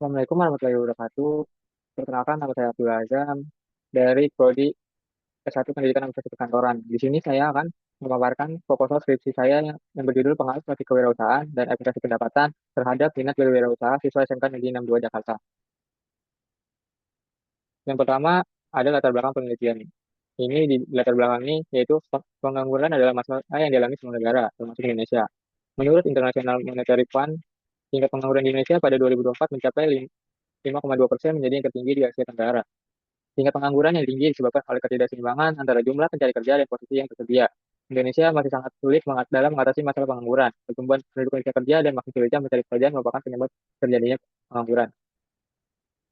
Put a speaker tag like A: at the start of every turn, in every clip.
A: Assalamualaikum warahmatullahi wabarakatuh. Perkenalkan, nama saya Abdul Azam dari Prodi S1 Pendidikan Administrasi Perkantoran. Di sini saya akan memaparkan proposal skripsi saya yang berjudul Pengaruh Praktik Kewirausahaan dan Aplikasi Pendapatan terhadap Minat Berwirausaha Siswa SMK Negeri 62 Jakarta. Yang pertama ada latar belakang penelitian. Ini di latar belakang ini yaitu pengangguran adalah masalah yang dialami semua negara, termasuk Indonesia. Menurut International Monetary Fund, tingkat pengangguran di Indonesia pada 2024 mencapai 5,2% menjadi yang tertinggi di Asia Tenggara. Tingkat pengangguran yang tinggi disebabkan oleh ketidakseimbangan antara jumlah pencari kerja dan posisi yang tersedia. Indonesia masih sangat sulit dalam mengatasi masalah pengangguran. Pertumbuhan penduduk usia kerja dan makin sulitnya mencari pekerjaan merupakan penyebab terjadinya pengangguran.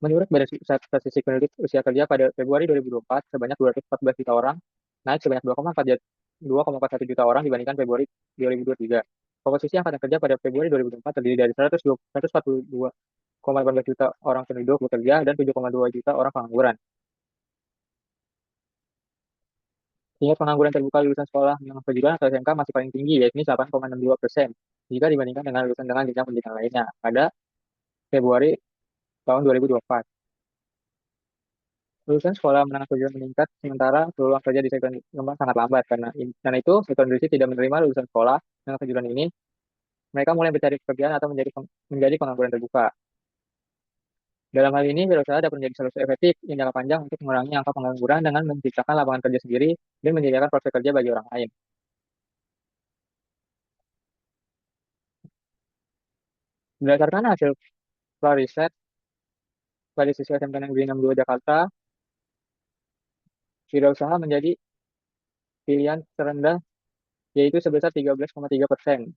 A: Menurut Badan Statistik Penduduk Usia Kerja pada Februari 2024, sebanyak 214 juta orang, naik sebanyak 2,41 juta orang dibandingkan Februari 2023. Komposisi angkatan kerja pada Februari 2024 terdiri dari 142,18 juta orang penduduk bekerja dan 7,2 juta orang pengangguran. Tingkat pengangguran terbuka lulusan sekolah menengah kejuruan atau SMK masih paling tinggi, yakni 8,62% jika dibandingkan dengan lulusan dengan jenjang pendidikan lainnya pada Februari tahun 2024. Lulusan sekolah menengah kejuruan meningkat, sementara peluang kerja di sektor informal sangat lambat. Karena itu, sektor industri tidak menerima lulusan sekolah menengah kejuruan ini. Mereka mulai mencari pekerjaan atau menjadi pengangguran terbuka. Dalam hal ini, wirausaha dapat menjadi solusi efektif yang jangka panjang untuk mengurangi angka pengangguran dengan menciptakan lapangan kerja sendiri dan menyediakan prospek kerja bagi orang lain. Berdasarkan hasil riset pada siswa SMK Negeri 62 Jakarta, wirausaha menjadi pilihan terendah yaitu sebesar 13,3%.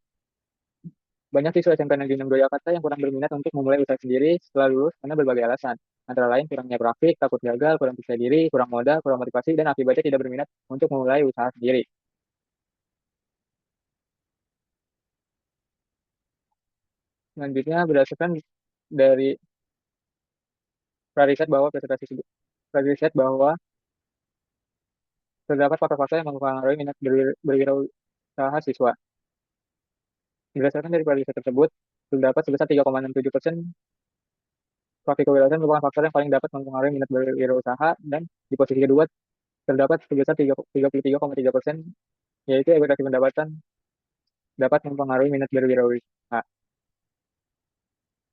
A: Banyak siswa SMK Negeri 62 Jakarta yang kurang berminat untuk memulai usaha sendiri setelah lulus karena berbagai alasan. Antara lain kurangnya praktik, takut gagal, kurang percaya diri, kurang modal, kurang motivasi, dan akibatnya tidak berminat untuk memulai usaha sendiri. Selanjutnya, berdasarkan dari riset bahwa presentasi riset bahwa terdapat faktor-faktor yang mempengaruhi minat berwirausaha siswa. Berdasarkan dari riset tersebut, terdapat sebesar 3,67% praktik kewirausahaan merupakan faktor yang paling dapat mempengaruhi minat berwirausaha, dan di posisi kedua terdapat sebesar 33,3%, yaitu ekspektasi pendapatan dapat mempengaruhi minat berwirausaha.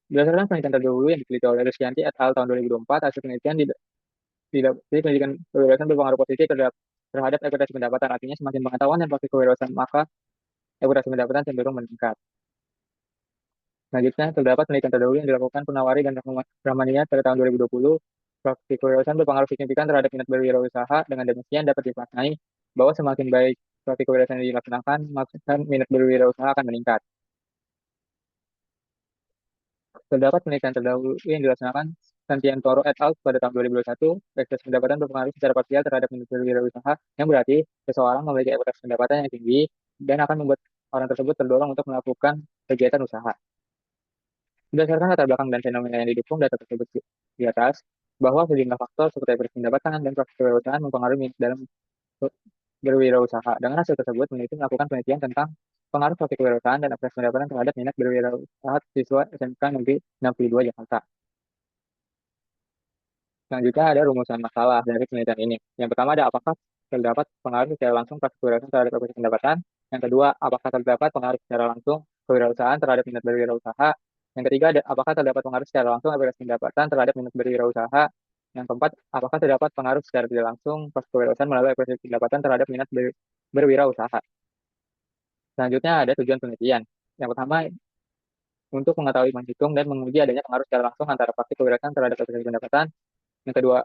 A: Berdasarkan penelitian terdahulu yang diteliti oleh Rusyanti et al. Tahun 2024, hasil penelitian tidak pendidikan kewirausahaan berpengaruh positif terhadap ekspektasi pendapatan. Artinya, semakin pengetahuan dan praktik kewirausahaan, maka ekspektasi pendapatan cenderung meningkat. Selanjutnya, terdapat penelitian terdahulu yang dilakukan Punawari dan Ramania pada tahun 2020. Praktik kewirausahaan berpengaruh signifikan terhadap minat berwirausaha. Dengan demikian, dapat dimaknai bahwa semakin baik praktik kewirausahaan yang dilaksanakan, maka minat berwirausaha akan meningkat. Terdapat penelitian terdahulu yang dilaksanakan Santiantoro et al. Pada tahun 2021, ekspektasi pendapatan berpengaruh secara parsial terhadap minat berwirausaha, yang berarti seseorang memiliki ekspektasi pendapatan yang tinggi dan akan membuat orang tersebut terdorong untuk melakukan kegiatan usaha. Berdasarkan latar belakang dan fenomena yang didukung data tersebut di atas, bahwa sejumlah faktor seperti ekspektasi pendapatan dan proses kewirausahaan mempengaruhi minat dalam berwirausaha. Dengan hasil tersebut, peneliti melakukan penelitian tentang pengaruh praktik kewirausahaan dan ekspektasi pendapatan terhadap minat berwirausaha siswa SMK Negeri 62 Jakarta. Selanjutnya ada rumusan masalah dari penelitian ini. Yang pertama ada apakah terdapat pengaruh secara langsung praktik kewirausahaan terhadap ekspektasi pendapatan. Yang kedua, apakah terdapat pengaruh secara langsung kewirausahaan terhadap minat berwirausaha. Yang ketiga, apakah terdapat pengaruh secara langsung ekspektasi pendapatan terhadap minat berwirausaha. Yang keempat, apakah terdapat pengaruh secara tidak langsung praktik kewirausahaan melalui ekspektasi pendapatan terhadap minat berwirausaha. Selanjutnya ada tujuan penelitian. Yang pertama, untuk mengetahui, menghitung, dan menguji adanya pengaruh secara langsung antara praktik kewirausahaan terhadap ekspektasi pendapatan. Yang kedua,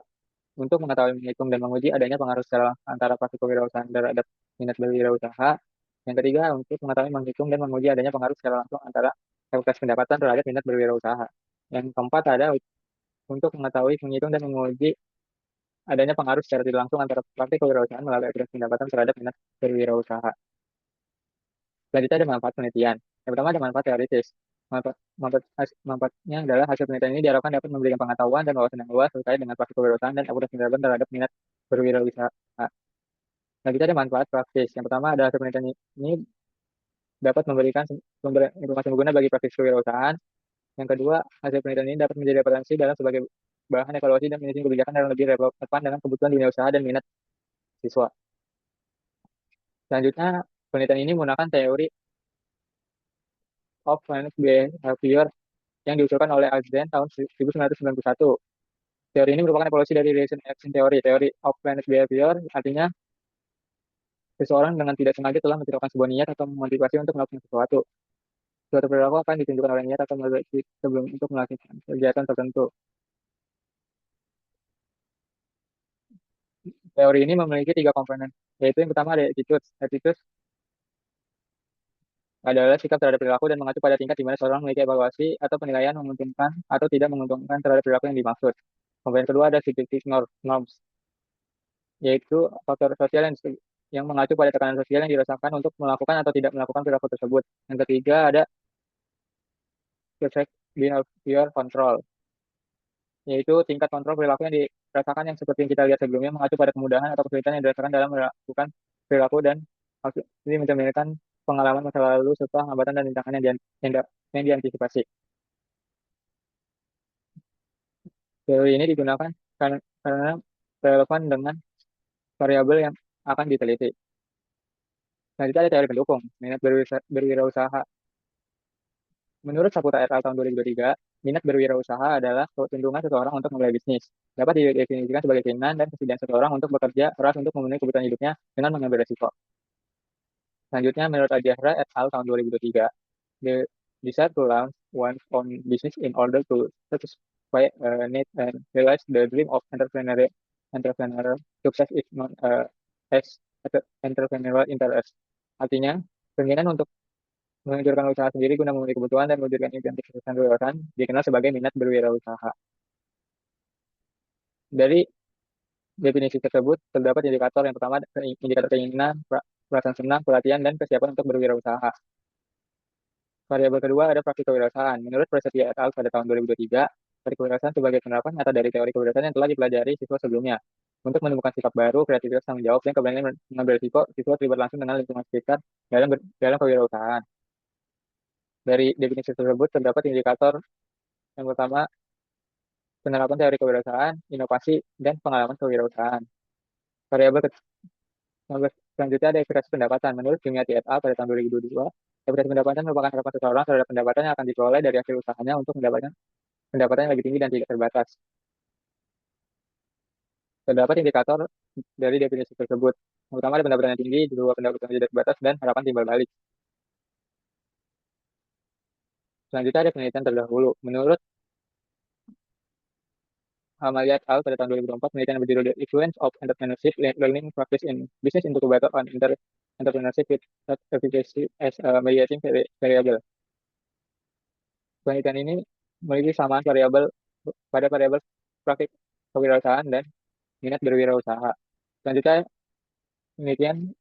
A: untuk mengetahui, menghitung, dan menguji adanya pengaruh secara langsung antara praktik kewirausahaan terhadap minat berwirausaha. Yang ketiga, untuk mengetahui, menghitung, dan menguji adanya pengaruh secara langsung antara ekspektasi pendapatan terhadap minat berwirausaha. Yang keempat ada untuk mengetahui, menghitung, dan menguji adanya pengaruh secara tidak langsung antara praktik kewirausahaan melalui ekspektasi pendapatan terhadap minat berwirausaha. Selanjutnya ada manfaat penelitian. Yang pertama ada manfaat teoritis. Manfaatnya adalah hasil penelitian ini diharapkan dapat memberikan pengetahuan dan wawasan yang luas terkait dengan praktik kewirausahaan dan aplikasi pendapatan terhadap minat berwirausaha. Selanjutnya ada manfaat praktis. Yang pertama ada hasil penelitian ini dapat memberikan sumber informasi berguna bagi praktik kewirausahaan. Yang kedua, hasil penelitian ini dapat menjadi referensi dalam sebagai bahan evaluasi dan menyusun kebijakan yang lebih relevan dengan kebutuhan dunia usaha dan minat siswa. Selanjutnya, penelitian ini menggunakan teori of finance behavior yang diusulkan oleh Alexander tahun 1991. Teori ini merupakan evolusi dari relation action theory. Teori of finance behavior artinya seseorang dengan tidak sengaja telah menciptakan sebuah niat atau memotivasi untuk melakukan sesuatu. Suatu perilaku akan ditunjukkan oleh niat atau motivasi sebelum untuk melakukan kegiatan tertentu. Teori ini memiliki tiga komponen, yaitu yang pertama ada attitude. Attitude adalah sikap terhadap perilaku dan mengacu pada tingkat di mana seorang memiliki evaluasi atau penilaian menguntungkan atau tidak menguntungkan terhadap perilaku yang dimaksud. Komponen kedua ada subjective norms, yaitu faktor sosial yang mengacu pada tekanan sosial yang dirasakan untuk melakukan atau tidak melakukan perilaku tersebut. Yang ketiga ada effect behavior control, yaitu tingkat kontrol perilaku yang dirasakan yang seperti yang kita lihat sebelumnya mengacu pada kemudahan atau kesulitan yang dirasakan dalam melakukan perilaku dan ini mencerminkan pengalaman masa lalu serta hambatan dan rintangan yang diantisipasi. Teori ini digunakan karena relevan dengan variabel yang akan diteliti. Selanjutnya ada teori pendukung, minat berwirausaha. Menurut Saputra et al. Tahun 2023, minat berwirausaha adalah kecenderungan seseorang untuk memulai bisnis. Dapat didefinisikan sebagai keinginan dan kesediaan seseorang untuk bekerja keras untuk memenuhi kebutuhan hidupnya dengan mengambil resiko. Selanjutnya, menurut Adjahra et al. Tahun 2023, the desire to launch one's own business in order to satisfy a need and realize the dream of entrepreneurial success is known as entrepreneurial interest. Artinya, keinginan untuk meluncurkan usaha sendiri guna memenuhi kebutuhan dan mewujudkan impian kesuksesan berwirausaha dikenal sebagai minat berwirausaha. Dari definisi tersebut terdapat indikator yang pertama, indikator keinginan, perasaan senang, pelatihan, dan kesiapan untuk berwirausaha. Variabel kedua ada praktik kewirausahaan. Menurut Prasetya et al. Pada tahun 2023, praktik kewirausahaan sebagai penerapan nyata dari teori kewirausahaan yang telah dipelajari siswa sebelumnya. Untuk menemukan sikap baru, kreativitas, tanggung jawab, dan keberanian mengambil risiko, siswa terlibat langsung dengan lingkungan sekitar dalam kewirausahaan. Dari definisi tersebut terdapat indikator yang pertama, penerapan teori kewirausahaan, inovasi, dan pengalaman kewirausahaan. Variabel selanjutnya ada evaluasi pendapatan. Menurut Jumyati et al. Pada tahun 2022, evaluasi pendapatan merupakan harapan seseorang terhadap pendapatan yang akan diperoleh dari hasil usahanya untuk mendapatkan pendapatan yang lebih tinggi dan tidak terbatas. Terdapat indikator dari definisi tersebut. Yang pertama ada pendapatan yang tinggi, kedua pendapatan yang tidak terbatas, dan harapan timbal balik. Selanjutnya ada penelitian terdahulu. Menurut Amalia et al. Pada tahun 2024, penelitian yang berjudul The Influence of Entrepreneurship Learning Practice in Business into Better on Entrepreneurship with Efficacy as a Mediating Variable. Penelitian ini memiliki kesamaan variabel praktik kewirausahaan dan minat berwirausaha. Selanjutnya, penelitian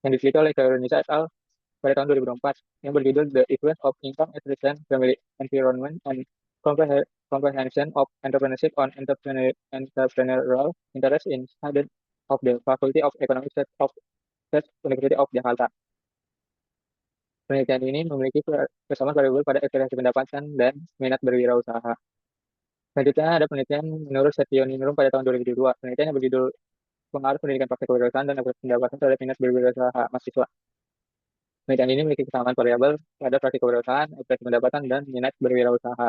A: yang diteliti oleh Karunia et al. Pada tahun 2004 yang berjudul The Influence of Income, Education, Family Environment, and Comprehension of Entrepreneurship on Entrepreneurial Interest in Students of the Faculty of Economics of State University of Jakarta. Penelitian ini memiliki kesamaan variabel pada ekspresi pendapatan dan minat berwirausaha. Selanjutnya ada penelitian menurut Setioningrum pada tahun 2002. Penelitian yang berjudul Pengaruh Pendidikan Praktik Kewirausahaan dan Pendapatan terhadap minat berwirausaha mahasiswa. Penelitian ini memiliki kesamaan variabel pada praktik kewirausahaan, ekspresi pendapatan, dan minat berwirausaha.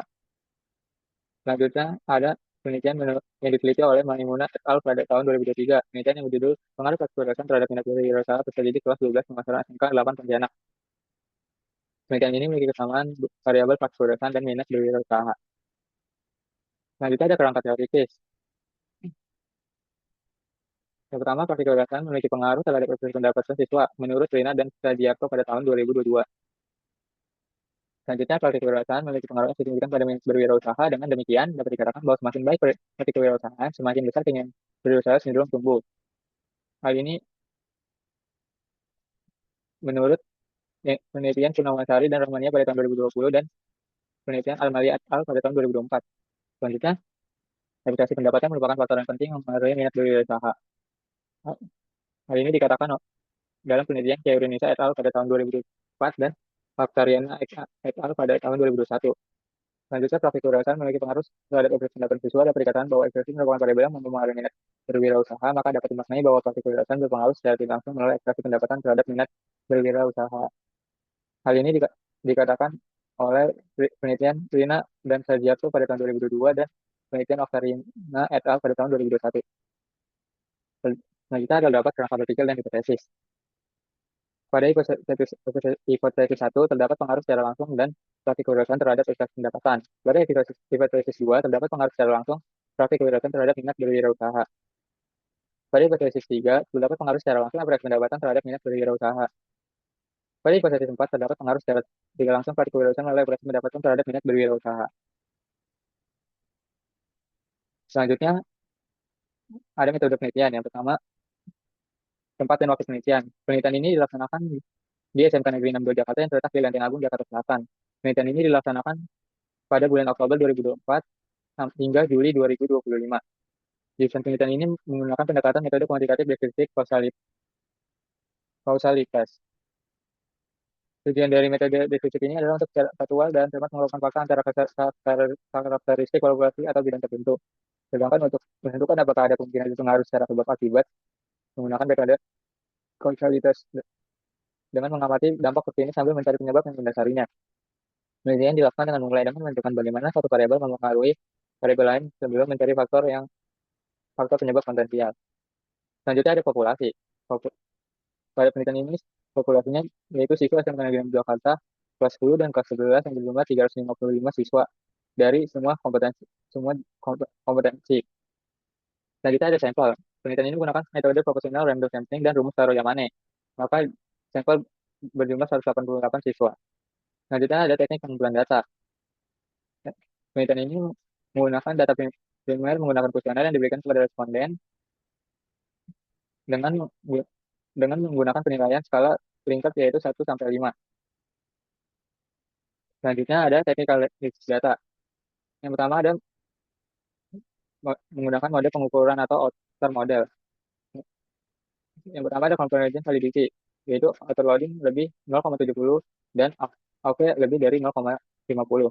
A: Selanjutnya ada penelitian yang diteliti oleh Maimunah et al. Pada tahun 2023. Penelitian yang berjudul Pengaruh Praktik Kewirausahaan terhadap minat berwirausaha peserta didik kelas 12 pemasaran SMK 8 Pontianak. Penelitian ini memiliki kesamaan variabel praktik kewirausahaan dan minat berwirausaha. Selanjutnya ada kerangka teoritis. Yang pertama, praktik kewirausahaan memiliki pengaruh terhadap ekspresi pendapatan siswa menurut Rina dan Sadiarto pada tahun 2022. Selanjutnya, praktik kewirausahaan memiliki pengaruh yang signifikan pada minat berwirausaha. Dengan demikian, dapat dikatakan bahwa semakin baik praktik kewirausahaan, semakin besar keinginan berwirausaha cenderung tumbuh. Hal ini menurut penelitian Purnamasari dan Rahmania pada tahun 2020 dan penelitian Al-Mali et al. Pada tahun 2024. Selanjutnya, reputasi pendapatan merupakan faktor yang penting mempengaruhi minat berwirausaha. Hal ini dikatakan dalam penelitian Kaironisa et al. Pada tahun 2004 dan Faktariana et al. Pada tahun 2021. Selanjutnya, praktik kewirausahaan memiliki pengaruh terhadap ekspresi pendapat visual dan perikataan bahwa ekspresi merupakan variabel yang mempengaruhi minat berwirausaha, maka dapat dimaknai bahwa praktik kewirausahaan berpengaruh secara tidak langsung melalui ekspresi pendapatan terhadap minat berwirausaha. Hal ini dikatakan oleh penelitian Rina dan Sajiarto pada tahun 2022 dan penelitian Oktarina et al. Pada tahun 2021. Selanjutnya adalah dapat kerangka berpikir dan hipotesis. Pada hipotesis 1 terdapat pengaruh secara langsung dan praktik kewirausahaan terhadap ekspresi pendapatan. Pada hipotesis 2 terdapat pengaruh secara langsung praktik kewirausahaan terhadap minat berwirausaha. Pada hipotesis 3 terdapat pengaruh secara langsung ekspresi pendapatan terhadap minat berwirausaha. Pada hipotesis 4 terdapat pengaruh secara tidak langsung praktik kewirausahaan melalui ekspresi pendapatan terhadap minat berwirausaha. Selanjutnya ada metode penelitian. Yang pertama, tempat dan waktu penelitian. Penelitian ini dilaksanakan di SMK Negeri 62 Jakarta yang terletak di Lenteng Agung, Jakarta Selatan. Penelitian ini dilaksanakan pada bulan Oktober 2024 hingga Juli 2025. Jurusan penelitian ini menggunakan pendekatan metode kuantitatif deskriptif kausalitas. Tujuan dari metode deskriptif ini adalah untuk secara faktual dan cermat mengelompokkan fakta antara karakteristik populasi atau bidang tertentu. Sedangkan untuk menentukan apakah ada kemungkinan itu pengaruh secara sebab akibat, menggunakan metode kausalitas dengan mengamati dampak seperti ini sambil mencari penyebab yang mendasarinya. Penelitian dilakukan dengan memulai dengan menentukan bagaimana satu variabel mempengaruhi variabel lain sebelum mencari faktor penyebab potensial. Selanjutnya ada populasi. Pada penelitian ini populasinya yaitu siswa SMK Negeri Jakarta kelas 10 dan kelas 11 yang berjumlah 355 siswa dari semua kompetensi. Selanjutnya ada sampel. Penelitian ini menggunakan metode proporsional random sampling dan rumus Taro-Yamane. Maka sampel berjumlah 188 siswa. Selanjutnya ada teknik pengumpulan data. Penelitian ini menggunakan data primer menggunakan kuesioner yang diberikan kepada responden dengan dengan menggunakan penilaian skala peringkat yaitu 1 sampai 5. Selanjutnya ada teknik analisis data. Yang pertama ada menggunakan mode pengukuran atau outer model. Yang pertama ada convergence validity, yaitu autoloading lebih 0,70 dan AV lebih dari 0,50.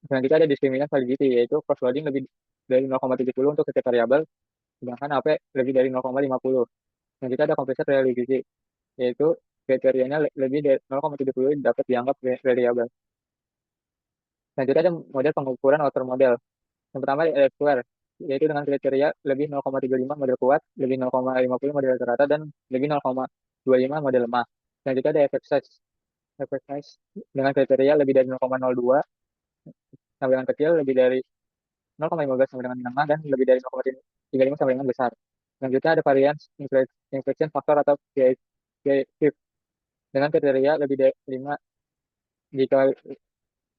A: Selanjutnya ada discriminant validity, yaitu cross-loading lebih dari 0,70 untuk setiap variabel, sedangkan AV lebih dari 0,50. Selanjutnya ada completion reliability, yaitu kriterianya lebih dari 0,70 dapat dianggap reliable. Selanjutnya ada model pengukuran outer model. Yang pertama ada square, yaitu dengan kriteria lebih 0,35 model kuat, lebih 0,50 model rata, dan lebih 0,25 model lemah. Selanjutnya ada effect size dengan kriteria lebih dari 0,02 sampai dengan kecil, lebih dari 0,15 sampai dengan menengah, dan lebih dari 0,35 sampai dengan besar. Selanjutnya ada variance inflection factor atau PIV dengan kriteria lebih dari 5 jika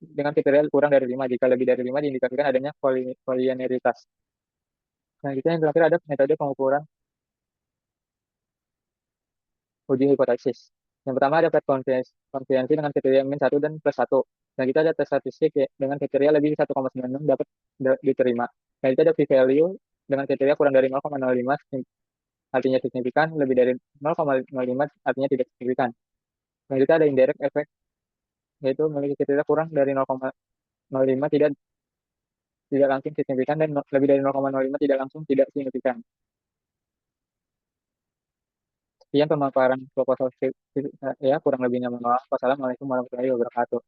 A: dengan kriteria kurang dari 5. Jika lebih dari 5 diindikasikan adanya kolinearitas. Selanjutnya yang terakhir ada metode pengukuran uji hipotesis. Yang pertama ada tes konfidensi dengan kriteria min 1 dan plus 1. Dan kita ada tes statistik dengan kriteria lebih 1,96 dapat diterima. Dan kita ada p-value dengan kriteria kurang dari 0,05 artinya signifikan, lebih dari 0,05 artinya tidak signifikan. Dan kita ada indirect effect, yaitu memiliki kriteria kurang dari 0,05 tidak langsung signifikan dan lebih dari 0,05 tidak langsung tidak signifikan. Sekian pemaparan proposal ya, kurang lebihnya mohon maaf. Wassalamualaikum warahmatullahi wabarakatuh.